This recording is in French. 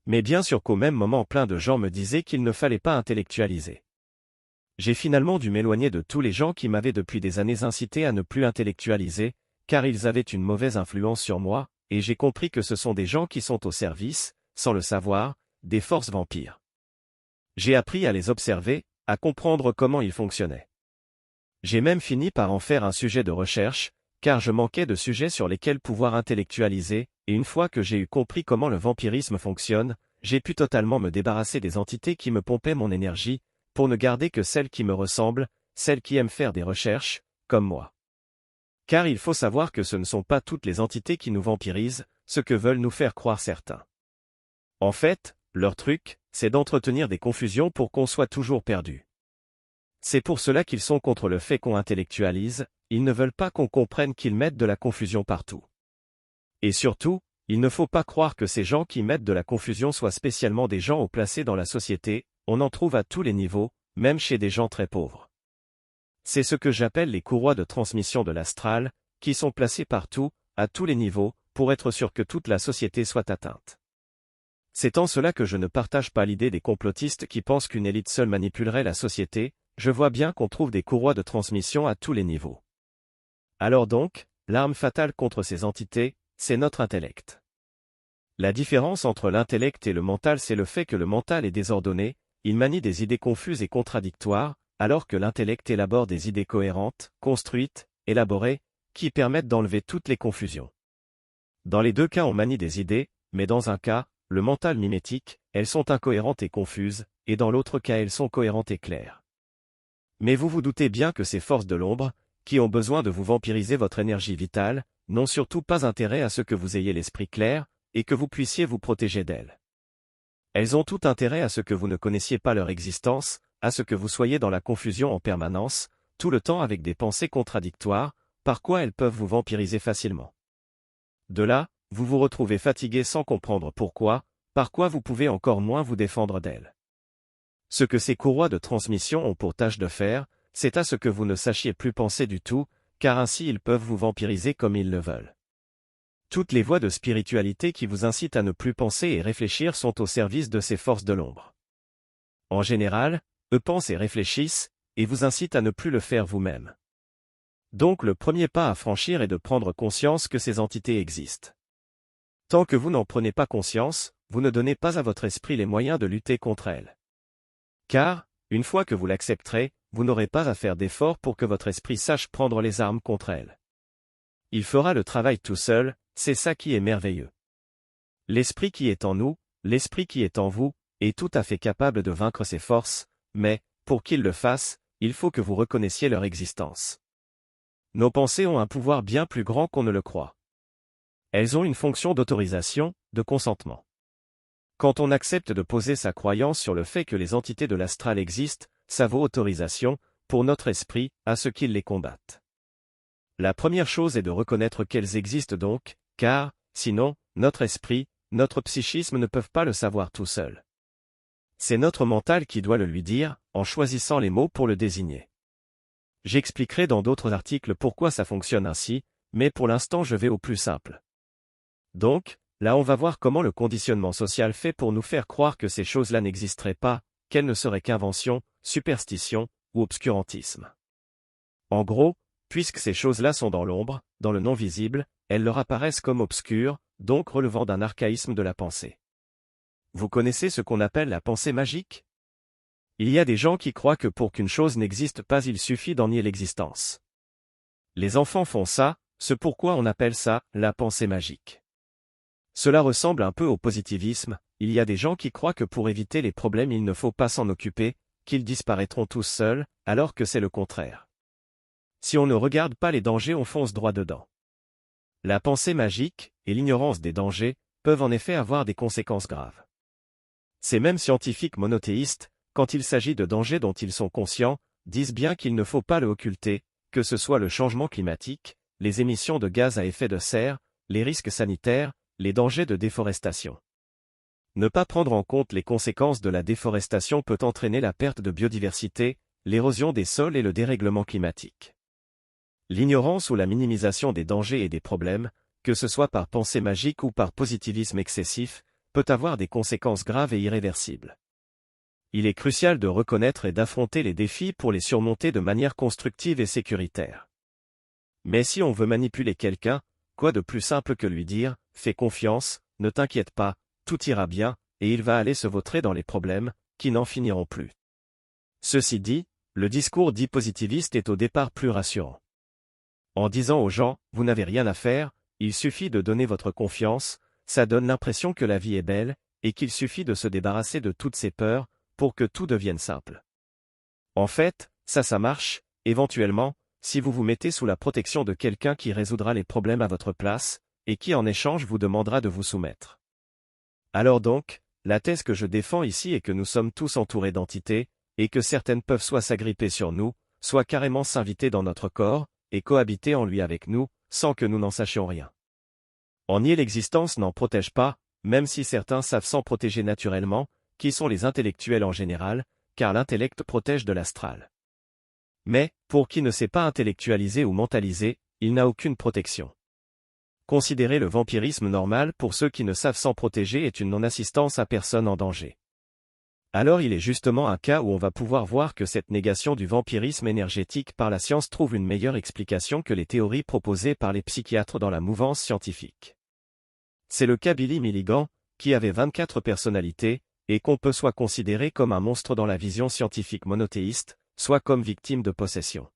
Mais bien sûr qu'au même moment plein de gens me disaient qu'il ne fallait pas intellectualiser. J'ai finalement dû m'éloigner de tous les gens qui m'avaient depuis des années incité à ne plus intellectualiser, car ils avaient une mauvaise influence sur moi, et j'ai compris que ce sont des gens qui sont au service, sans le savoir, des forces vampires. J'ai appris à les observer, à comprendre comment ils fonctionnaient. J'ai même fini par en faire un sujet de recherche, car je manquais de sujets sur lesquels pouvoir intellectualiser, et une fois que j'ai eu compris comment le vampirisme fonctionne, j'ai pu totalement me débarrasser des entités qui me pompaient mon énergie, pour ne garder que celles qui me ressemblent, celles qui aiment faire des recherches, comme moi. Car il faut savoir que ce ne sont pas toutes les entités qui nous vampirisent, ce que veulent nous faire croire certains. En fait, leur truc, c'est d'entretenir des confusions pour qu'on soit toujours perdu. C'est pour cela qu'ils sont contre le fait qu'on intellectualise, ils ne veulent pas qu'on comprenne qu'ils mettent de la confusion partout. Et surtout, il ne faut pas croire que ces gens qui mettent de la confusion soient spécialement des gens haut placés dans la société, on en trouve à tous les niveaux, même chez des gens très pauvres. C'est ce que j'appelle les courroies de transmission de l'astral, qui sont placées partout, à tous les niveaux, pour être sûr que toute la société soit atteinte. C'est en cela que je ne partage pas l'idée des complotistes qui pensent qu'une élite seule manipulerait la société, je vois bien qu'on trouve des courroies de transmission à tous les niveaux. Alors donc, l'arme fatale contre ces entités, c'est notre intellect. La différence entre l'intellect et le mental, c'est le fait que le mental est désordonné, il manie des idées confuses et contradictoires, alors que l'intellect élabore des idées cohérentes, construites, élaborées, qui permettent d'enlever toutes les confusions. Dans les deux cas on manie des idées, mais dans un cas, le mental mimétique, elles sont incohérentes et confuses, et dans l'autre cas elles sont cohérentes et claires. Mais vous vous doutez bien que ces forces de l'ombre, qui ont besoin de vous vampiriser votre énergie vitale, n'ont surtout pas intérêt à ce que vous ayez l'esprit clair, et que vous puissiez vous protéger d'elles. Elles ont tout intérêt à ce que vous ne connaissiez pas leur existence, à ce que vous soyez dans la confusion en permanence, tout le temps avec des pensées contradictoires, par quoi elles peuvent vous vampiriser facilement. De là, vous vous retrouvez fatigué sans comprendre pourquoi, par quoi vous pouvez encore moins vous défendre d'elles. Ce que ces courroies de transmission ont pour tâche de faire, c'est à ce que vous ne sachiez plus penser du tout, car ainsi ils peuvent vous vampiriser comme ils le veulent. Toutes les voies de spiritualité qui vous incitent à ne plus penser et réfléchir sont au service de ces forces de l'ombre. En général, eux pensent et réfléchissent, et vous incitent à ne plus le faire vous-même. Donc le premier pas à franchir est de prendre conscience que ces entités existent. Tant que vous n'en prenez pas conscience, vous ne donnez pas à votre esprit les moyens de lutter contre elles. Car, une fois que vous l'accepterez, vous n'aurez pas à faire d'efforts pour que votre esprit sache prendre les armes contre elles. Il fera le travail tout seul, c'est ça qui est merveilleux. L'esprit qui est en nous, l'esprit qui est en vous, est tout à fait capable de vaincre ces forces, mais, pour qu'il le fasse, il faut que vous reconnaissiez leur existence. Nos pensées ont un pouvoir bien plus grand qu'on ne le croit. Elles ont une fonction d'autorisation, de consentement. Quand on accepte de poser sa croyance sur le fait que les entités de l'astral existent, ça vaut autorisation, pour notre esprit, à ce qu'il les combatte. La première chose est de reconnaître qu'elles existent donc, car, sinon, notre esprit, notre psychisme ne peuvent pas le savoir tout seul. C'est notre mental qui doit le lui dire, en choisissant les mots pour le désigner. J'expliquerai dans d'autres articles pourquoi ça fonctionne ainsi, mais pour l'instant je vais au plus simple. Donc, là on va voir comment le conditionnement social fait pour nous faire croire que ces choses-là n'existeraient pas, qu'elles ne seraient qu'invention, superstition, ou obscurantisme. En gros, puisque ces choses-là sont dans l'ombre, dans le non-visible, elles leur apparaissent comme obscures, donc relevant d'un archaïsme de la pensée. Vous connaissez ce qu'on appelle la pensée magique? Il y a des gens qui croient que pour qu'une chose n'existe pas il suffit d'en nier l'existence. Les enfants font ça, c'est pourquoi on appelle ça la pensée magique. Cela ressemble un peu au positivisme, il y a des gens qui croient que pour éviter les problèmes il ne faut pas s'en occuper, qu'ils disparaîtront tous seuls, alors que c'est le contraire. Si on ne regarde pas les dangers on fonce droit dedans. La pensée magique, et l'ignorance des dangers, peuvent en effet avoir des conséquences graves. Ces mêmes scientifiques monothéistes, quand il s'agit de dangers dont ils sont conscients, disent bien qu'il ne faut pas le occulter, que ce soit le changement climatique, les émissions de gaz à effet de serre, les risques sanitaires, les dangers de déforestation. Ne pas prendre en compte les conséquences de la déforestation peut entraîner la perte de biodiversité, l'érosion des sols et le dérèglement climatique. L'ignorance ou la minimisation des dangers et des problèmes, que ce soit par pensée magique ou par positivisme excessif, peut avoir des conséquences graves et irréversibles. Il est crucial de reconnaître et d'affronter les défis pour les surmonter de manière constructive et sécuritaire. Mais si on veut manipuler quelqu'un, quoi de plus simple que lui dire « Fais confiance, ne t'inquiète pas, tout ira bien », et il va aller se vautrer dans les problèmes, qui n'en finiront plus. Ceci dit, le discours dit positiviste est au départ plus rassurant. En disant aux gens « Vous n'avez rien à faire, il suffit de donner votre confiance », ça donne l'impression que la vie est belle, et qu'il suffit de se débarrasser de toutes ses peurs, pour que tout devienne simple. En fait, ça marche, éventuellement, si vous vous mettez sous la protection de quelqu'un qui résoudra les problèmes à votre place, et qui en échange vous demandera de vous soumettre. Alors donc, la thèse que je défends ici est que nous sommes tous entourés d'entités, et que certaines peuvent soit s'agripper sur nous, soit carrément s'inviter dans notre corps, et cohabiter en lui avec nous, sans que nous n'en sachions rien. En nier l'existence n'en protège pas, même si certains savent s'en protéger naturellement, qui sont les intellectuels en général, car l'intellect protège de l'astral. Mais, pour qui ne sait pas intellectualiser ou mentaliser, il n'a aucune protection. Considérer le vampirisme normal pour ceux qui ne savent s'en protéger est une non-assistance à personne en danger. Alors il est justement un cas où on va pouvoir voir que cette négation du vampirisme énergétique par la science trouve une meilleure explication que les théories proposées par les psychiatres dans la mouvance scientifique. C'est le cas Billy Milligan, qui avait 24 personnalités, et qu'on peut soit considérer comme un monstre dans la vision scientifique monothéiste, soit comme victime de possession.